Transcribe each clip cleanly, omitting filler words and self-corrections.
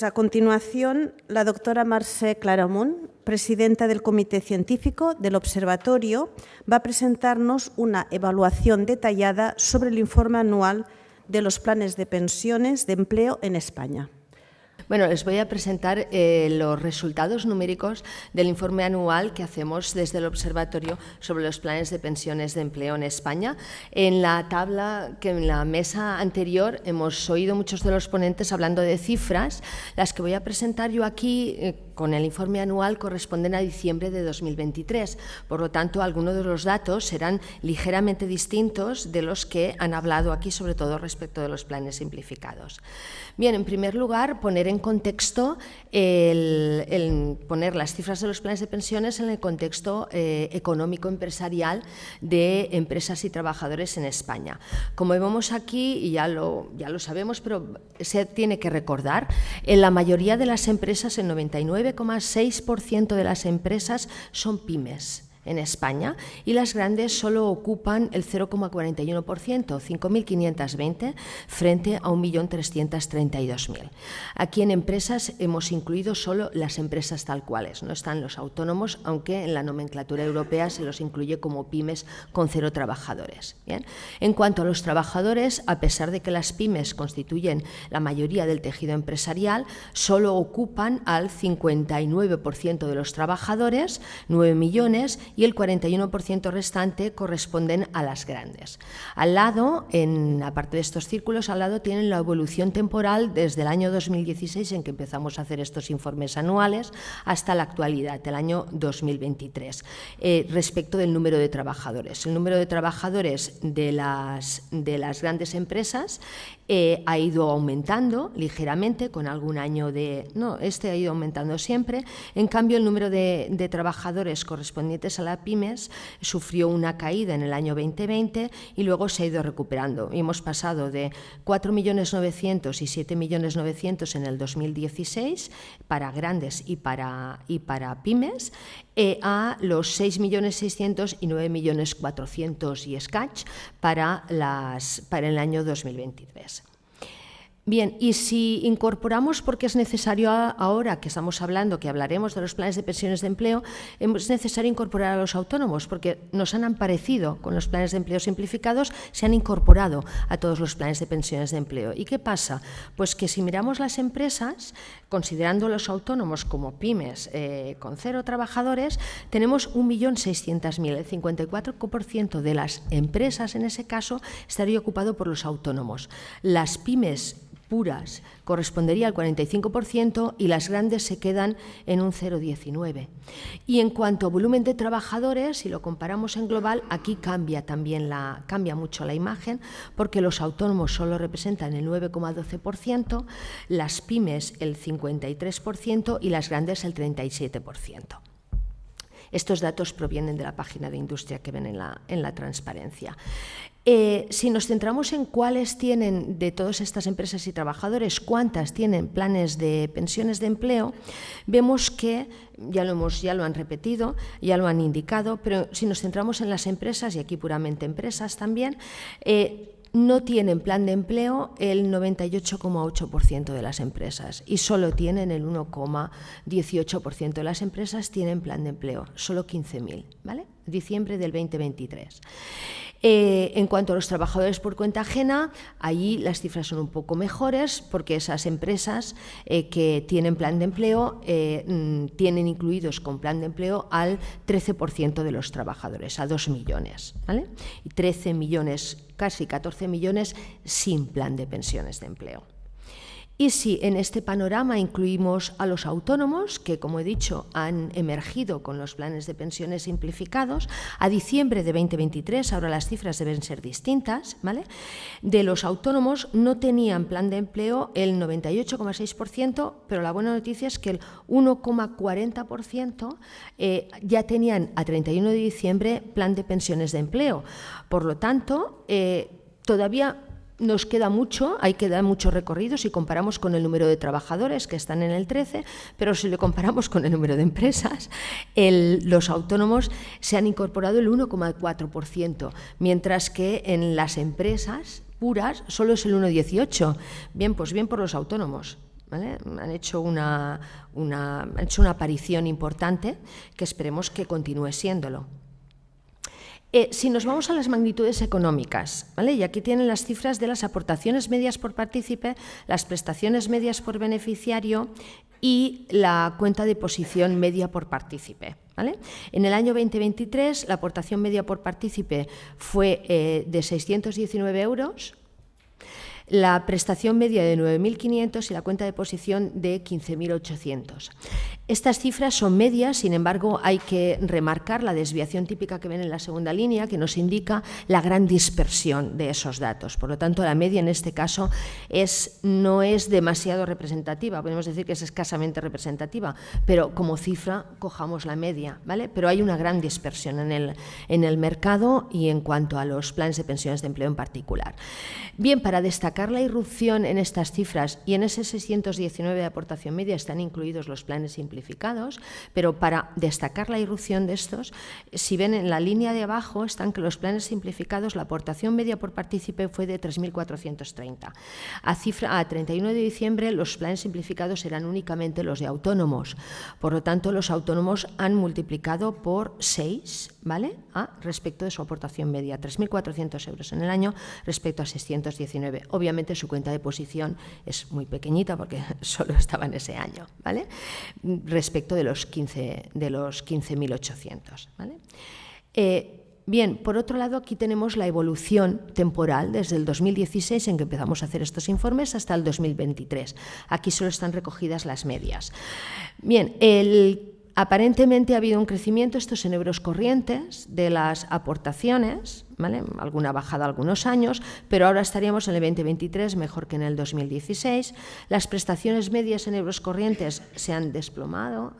A continuación, la doctora Mercè Claramunt, presidenta del Comité Científico del Observatorio, va a presentarnos una evaluación detallada sobre el informe anual de los planes de pensiones de empleo en España. Bueno, les voy a presentar los resultados numéricos del informe anual que hacemos desde el Observatorio sobre los planes de pensiones de empleo en España. En la tabla, que en la mesa anterior hemos oído muchos de los ponentes hablando de cifras, las que voy a presentar yo aquí con el informe anual corresponden a diciembre de 2023. Por lo tanto, algunos de los datos serán ligeramente distintos de los que han hablado aquí, sobre todo respecto de los planes simplificados. Bien, en primer lugar, poner en contexto, poner las cifras de los planes de pensiones en el contexto económico-empresarial de empresas y trabajadores en España. Como vemos aquí, y ya lo sabemos, pero se tiene que recordar, en la mayoría de las empresas, el 99,6% de las empresas son pymes en España, y las grandes solo ocupan el 0,41%, 5.520 frente a 1.332.000. Aquí en empresas hemos incluido solo las empresas tal cuales, no están los autónomos, aunque en la nomenclatura europea se los incluye como pymes con 0 trabajadores. Bien. En cuanto a los trabajadores, a pesar de que las pymes constituyen la mayoría del tejido empresarial, solo ocupan al 59% de los trabajadores, 9 millones, y el 41% restante corresponden a las grandes. Al lado, aparte de estos círculos, al lado tienen la evolución temporal desde el año 2016, en que empezamos a hacer estos informes anuales, hasta la actualidad, el año 2023, respecto del número de trabajadores. El número de trabajadores de las grandes empresas ha ido aumentando ligeramente, con algún año ha ido aumentando siempre. En cambio, el número de trabajadores correspondientes a las pymes sufrió una caída en el año 2020 y luego se ha ido recuperando. Y hemos pasado de 4.900.000 y 7.900.000 en el 2016 para grandes y para pymes, a los 6.600.000 y 9.400.000 y escache para el año 2023. Bien, y si incorporamos, porque es necesario ahora que estamos hablando, que hablaremos de los planes de pensiones de empleo, es necesario incorporar a los autónomos, porque nos han aparecido con los planes de empleo simplificados, se han incorporado a todos los planes de pensiones de empleo. ¿Y qué pasa? Pues que si miramos las empresas, considerando los autónomos como pymes con 0 trabajadores, tenemos 1.600.000, el 54% de las empresas en ese caso estaría ocupado por los autónomos. Las pymes puras correspondería al 45% y las grandes se quedan en un 0,19%. Y en cuanto a volumen de trabajadores, si lo comparamos en global, aquí cambia mucho la imagen, porque los autónomos solo representan el 9,12%, las pymes el 53% y las grandes el 37%. Estos datos provienen de la página de industria que ven en la transparencia. Si nos centramos en cuáles tienen, de todas estas empresas y trabajadores, cuántas tienen planes de pensiones de empleo, vemos que, ya lo han repetido, ya lo han indicado, pero si nos centramos en las empresas, y aquí puramente empresas también, no tienen plan de empleo el 98,8% de las empresas y solo tienen el 1,18% de las empresas tienen plan de empleo, solo 15.000, ¿vale? Diciembre del 2023. En cuanto a los trabajadores por cuenta ajena, allí las cifras son un poco mejores, porque esas empresas que tienen plan de empleo tienen incluidos con plan de empleo al 13% de los trabajadores, a 2 millones, ¿vale? Y 13 millones, casi 14 millones sin plan de pensiones de empleo. Y si en este panorama incluimos a los autónomos, que como he dicho han emergido con los planes de pensiones simplificados, a diciembre de 2023, ahora las cifras deben ser distintas, ¿vale? De los autónomos no tenían plan de empleo el 98,6%, pero la buena noticia es que el 1,40% ya tenían a 31 de diciembre plan de pensiones de empleo. Por lo tanto, todavía nos queda mucho, hay que dar mucho recorrido si comparamos con el número de trabajadores, que están en el 13%, pero si lo comparamos con el número de empresas, los autónomos se han incorporado el 1,4%, mientras que en las empresas puras solo es el 1,18%. Bien, pues bien por los autónomos. ¿vale? Han hecho una aparición importante que esperemos que continúe siéndolo. Si nos vamos a las magnitudes económicas, ¿vale? Y aquí tienen las cifras de las aportaciones medias por partícipe, las prestaciones medias por beneficiario y la cuenta de posición media por partícipe, ¿vale? En el año 2023 la aportación media por partícipe fue de 619 euros, la prestación media de 9.500 y la cuenta de posición de 15.800. Estas cifras son medias, sin embargo, hay que remarcar la desviación típica que ven en la segunda línea, que nos indica la gran dispersión de esos datos. Por lo tanto, la media en este caso no es demasiado representativa, podemos decir que es escasamente representativa, pero como cifra cojamos la media, ¿vale? Pero hay una gran dispersión en el mercado y en cuanto a los planes de pensiones de empleo en particular. Bien, para destacar la irrupción en estas cifras y en ese 619 de aportación media están incluidos los planes simplificados, pero para destacar la irrupción de estos, si ven en la línea de abajo están que los planes simplificados, la aportación media por partícipe fue de 3.430. A 31 de diciembre los planes simplificados eran únicamente los de autónomos, por lo tanto los autónomos han multiplicado por 6, ¿vale? Respecto de su aportación media, 3.400 euros en el año respecto a 619. Obviamente su cuenta de posición es muy pequeñita porque solo estaba en ese año, ¿vale? Respecto de los 15.800, ¿vale? Bien, por otro lado, aquí tenemos la evolución temporal desde el 2016, en que empezamos a hacer estos informes, hasta el 2023. Aquí solo están recogidas las medias. Bien, aparentemente ha habido un crecimiento, esto es en euros corrientes, de las aportaciones, ¿vale? Alguna bajada algunos años, pero ahora estaríamos en el 2023 mejor que en el 2016. Las prestaciones medias en euros corrientes se han desplomado,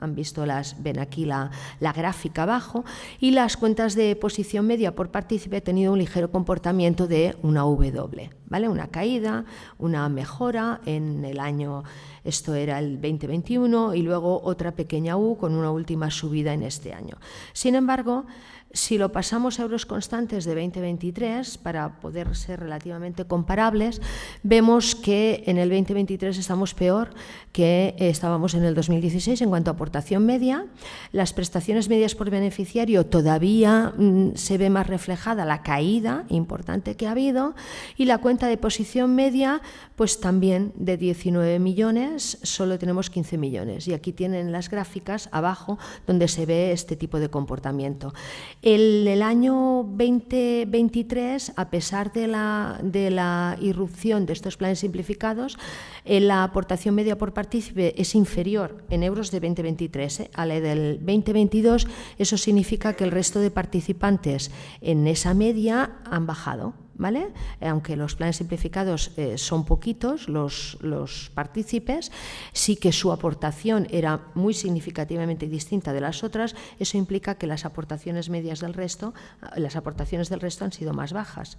ven aquí la gráfica abajo, y las cuentas de posición media por partícipe han tenido un ligero comportamiento de una W, ¿vale? Una caída, una mejora en el año, esto era el 2021, y luego otra pequeña U con una última subida en este año. Sin embargo, si lo pasamos a euros constantes de 2023, para poder ser relativamente comparables, vemos que en el 2023 estamos peor que estábamos en el 2016 en cuanto a aportación media. Las prestaciones medias por beneficiario todavía se ve más reflejada la caída importante que ha habido, y la cuenta de posición media, pues también de 19 millones, solo tenemos 15 millones. Y aquí tienen las gráficas abajo donde se ve este tipo de comportamiento. El año 2023, a pesar de la irrupción de estos planes simplificados, la aportación media por partícipe es inferior en euros de 2023 a la del 2022. Eso significa que el resto de participantes en esa media han bajado, ¿vale? Aunque los planes simplificados son poquitos, los partícipes, sí que su aportación era muy significativamente distinta de las otras. Eso implica que las aportaciones medias del resto, las aportaciones del resto han sido más bajas.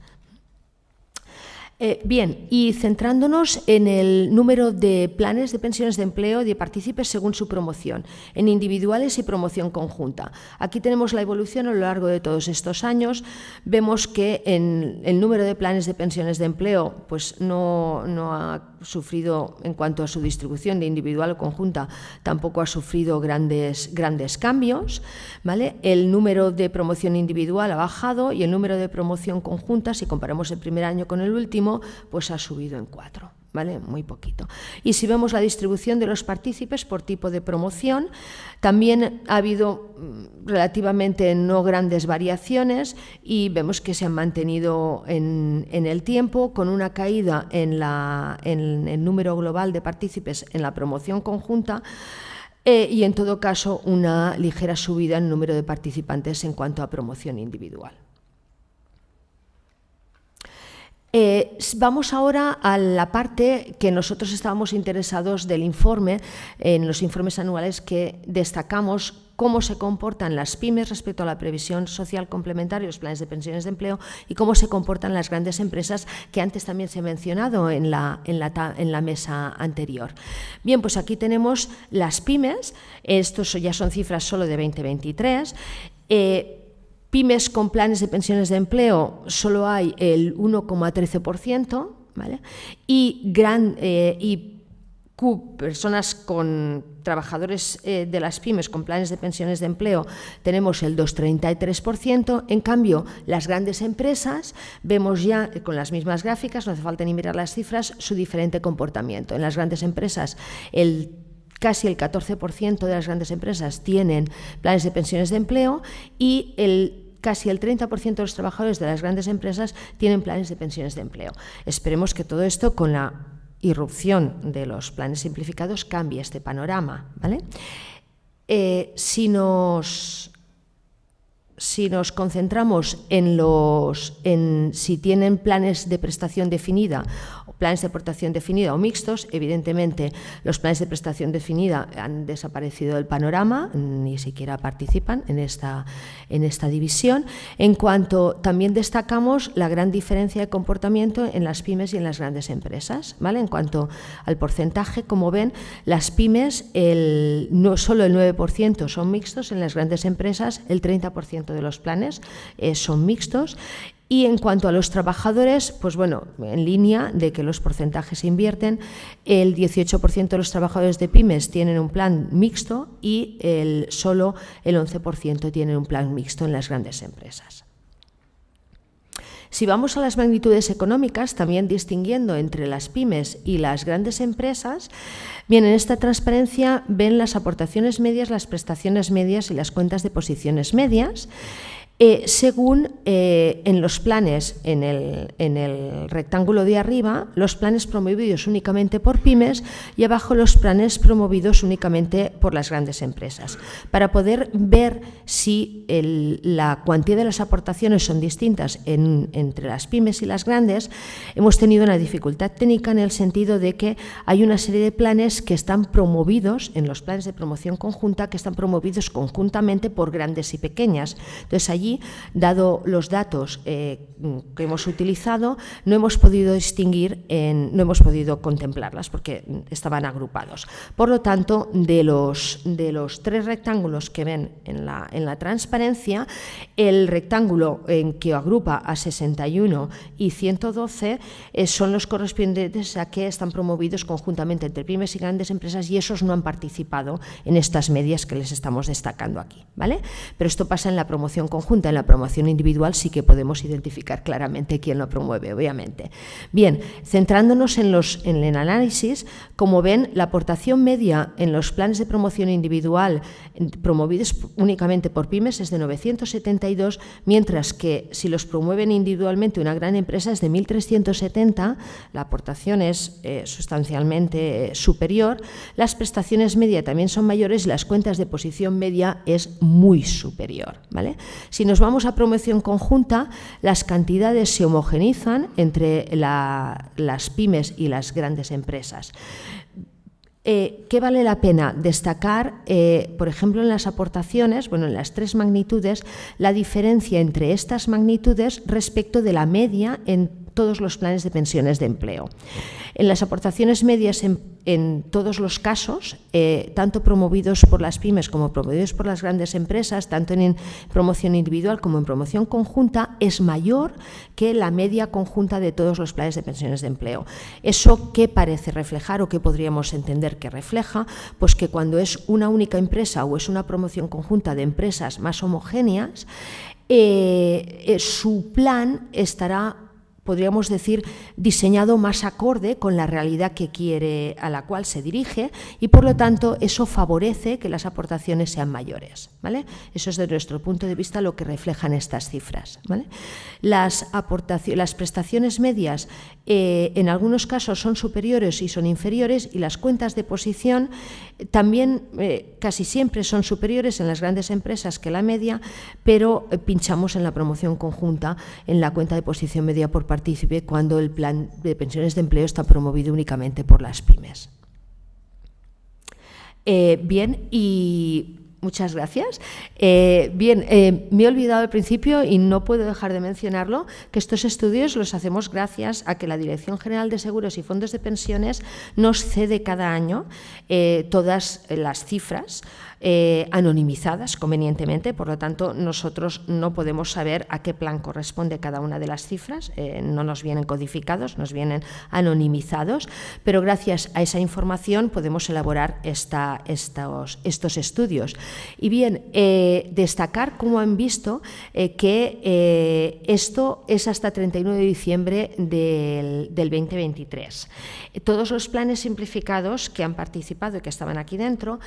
Bien, y centrándonos en el número de planes de pensiones de empleo de partícipes según su promoción, en individuales y promoción conjunta. Aquí tenemos la evolución a lo largo de todos estos años. Vemos que en el número de planes de pensiones de empleo pues no ha sufrido, en cuanto a su distribución de individual o conjunta, tampoco ha sufrido grandes cambios, ¿vale? El número de promoción individual ha bajado y el número de promoción conjunta, si comparamos el primer año con el último, pues ha subido en 4, ¿vale? Muy poquito. Y si vemos la distribución de los partícipes por tipo de promoción, también ha habido relativamente no grandes variaciones y vemos que se han mantenido en el tiempo, con una caída en el número global de partícipes en la promoción conjunta, y en todo caso una ligera subida en el número de participantes en cuanto a promoción individual. Vamos ahora a la parte que nosotros estábamos interesados del informe, en los informes anuales que destacamos cómo se comportan las pymes respecto a la previsión social complementaria, los planes de pensiones de empleo, y cómo se comportan las grandes empresas, que antes también se ha mencionado en la mesa anterior. Bien, pues aquí tenemos las pymes, estos ya son cifras solo de 2023. Pymes con planes de pensiones de empleo solo hay el 1,13%, ¿vale? Y personas con trabajadores de las pymes con planes de pensiones de empleo tenemos el 2,33%, en cambio las grandes empresas vemos ya con las mismas gráficas, no hace falta ni mirar las cifras, su diferente comportamiento. En las grandes empresas casi el 14% de las grandes empresas tienen planes de pensiones de empleo y casi el 30% de los trabajadores de las grandes empresas tienen planes de pensiones de empleo. Esperemos que todo esto con la irrupción de los planes simplificados cambie este panorama, ¿vale? Si nos concentramos en si tienen planes de prestación definida, planes de aportación definida o mixtos, evidentemente los planes de prestación definida han desaparecido del panorama, ni siquiera participan en esta división. En cuanto también destacamos la gran diferencia de comportamiento en las pymes y en las grandes empresas, ¿vale? En cuanto al porcentaje, como ven, las pymes solo el 9% son mixtos, en las grandes empresas el 30% de los planes son mixtos. Y en cuanto a los trabajadores, pues bueno, en línea de que los porcentajes se invierten, el 18% de los trabajadores de pymes tienen un plan mixto y solo el 11% tienen un plan mixto en las grandes empresas. Si vamos a las magnitudes económicas, también distinguiendo entre las pymes y las grandes empresas, bien, en esta transparencia ven las aportaciones medias, las prestaciones medias y las cuentas de posiciones medias. Según en los planes, en el rectángulo de arriba, los planes promovidos únicamente por pymes y abajo los planes promovidos únicamente por las grandes empresas. Para poder ver si la cuantía de las aportaciones son distintas entre las pymes y las grandes, hemos tenido una dificultad técnica en el sentido de que hay una serie de planes que están promovidos, en los planes de promoción conjunta, que están promovidos conjuntamente por grandes y pequeñas. Entonces, allí, dado los datos que hemos utilizado, no hemos podido distinguir, no hemos podido contemplarlas porque estaban agrupados. Por lo tanto, de los tres rectángulos que ven en la transparencia, el rectángulo en que agrupa a 61 y 112 son los correspondientes a que están promovidos conjuntamente entre pymes y grandes empresas, y esos no han participado en estas medias que les estamos destacando aquí, ¿vale? Pero esto pasa en la promoción conjunta. En la promoción individual sí que podemos identificar claramente quién lo promueve, obviamente. Bien, centrándonos en el análisis, como ven, la aportación media en los planes de promoción individual promovidos únicamente por pymes es de 972, mientras que si los promueven individualmente una gran empresa es de 1.370, la aportación es sustancialmente superior, las prestaciones media también son mayores y las cuentas de posición media es muy superior, ¿vale? Si nos vamos a promoción conjunta, las cantidades se homogenizan entre las pymes y las grandes empresas. ¿Qué vale la pena destacar? Por ejemplo, en las aportaciones, bueno, en las tres magnitudes, la diferencia entre estas magnitudes respecto de la media en todos los planes de pensiones de empleo. En las aportaciones medias, en todos los casos, tanto promovidos por las pymes como promovidos por las grandes empresas, tanto en promoción individual como en promoción conjunta, es mayor que la media conjunta de todos los planes de pensiones de empleo. ¿Eso qué parece reflejar o qué podríamos entender que refleja? Pues que cuando es una única empresa o es una promoción conjunta de empresas más homogéneas, su plan estará, podríamos decir, diseñado más acorde con la realidad que quiere, a la cual se dirige, y por lo tanto eso favorece que las aportaciones sean mayores, ¿vale? Eso es, desde nuestro punto de vista, lo que reflejan estas cifras, ¿vale? Las prestaciones medias en algunos casos son superiores y son inferiores, y las cuentas de posición también casi siempre son superiores en las grandes empresas que la media, pero pinchamos en la promoción conjunta en la cuenta de posición media por partícipe cuando el plan de pensiones de empleo está promovido únicamente por las pymes. Bien, y Muchas gracias. Bien, me he olvidado al principio y no puedo dejar de mencionarlo, que estos estudios los hacemos gracias a que la Dirección General de Seguros y Fondos de Pensiones nos cede cada año todas las cifras anonimizadas convenientemente, por lo tanto nosotros no podemos saber a qué plan corresponde cada una de las cifras, no nos vienen codificados, nos vienen anonimizados, pero gracias a esa información podemos elaborar estos estudios. Y bien, destacar, como han visto, que esto es hasta 31 de diciembre del 2023. Todos los planes simplificados que han participado y que estaban aquí dentro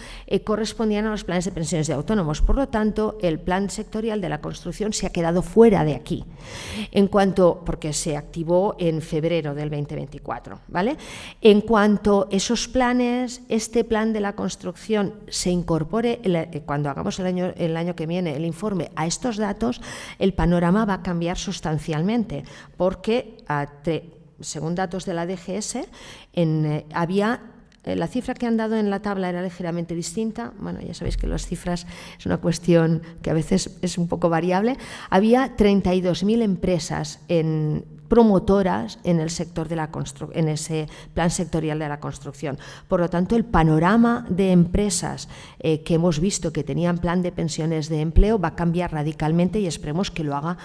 correspondían a los planes de pensiones de autónomos. Por lo tanto, el plan sectorial de la construcción se ha quedado fuera de aquí, porque se activó en febrero del 2024. ¿Vale? En cuanto esos planes, este plan de la construcción se incorpore, cuando hagamos el año que viene el informe a estos datos, el panorama va a cambiar sustancialmente, porque según datos de la DGS, la cifra que han dado en la tabla era ligeramente distinta. Bueno, ya sabéis que las cifras es una cuestión que a veces es un poco variable. Había 32.000 empresas promotoras en el sector de en ese plan sectorial de la construcción. Por lo tanto, el panorama de empresas que hemos visto que tenían plan de pensiones de empleo va a cambiar radicalmente y esperemos que lo haga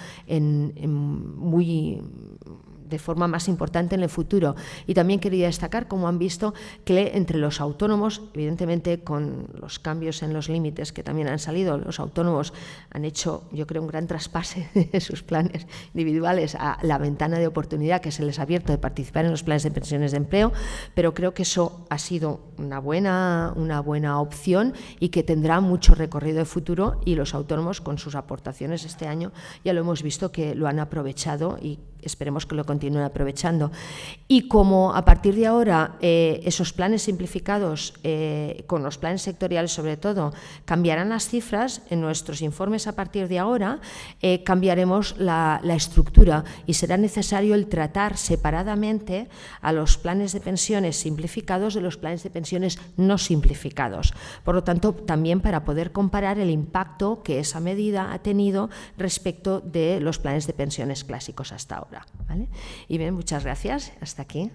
de forma más importante en el futuro. Y también quería destacar, como han visto, que entre los autónomos, evidentemente con los cambios en los límites que también han salido, los autónomos han hecho, yo creo, un gran traspase de sus planes individuales a la ventana de oportunidad que se les ha abierto de participar en los planes de pensiones de empleo, pero creo que eso ha sido una buena opción y que tendrá mucho recorrido de futuro, y los autónomos con sus aportaciones este año ya lo hemos visto que lo han aprovechado y esperemos que lo continúen aprovechando. Y como a partir de ahora esos planes simplificados, con los planes sectoriales sobre todo, cambiarán las cifras, en nuestros informes a partir de ahora cambiaremos la estructura y será necesario el tratar separadamente a los planes de pensiones simplificados de los planes de pensiones no simplificados. Por lo tanto, también para poder comparar el impacto que esa medida ha tenido respecto de los planes de pensiones clásicos hasta ahora. ¿Vale? Y bien, muchas gracias. Hasta aquí.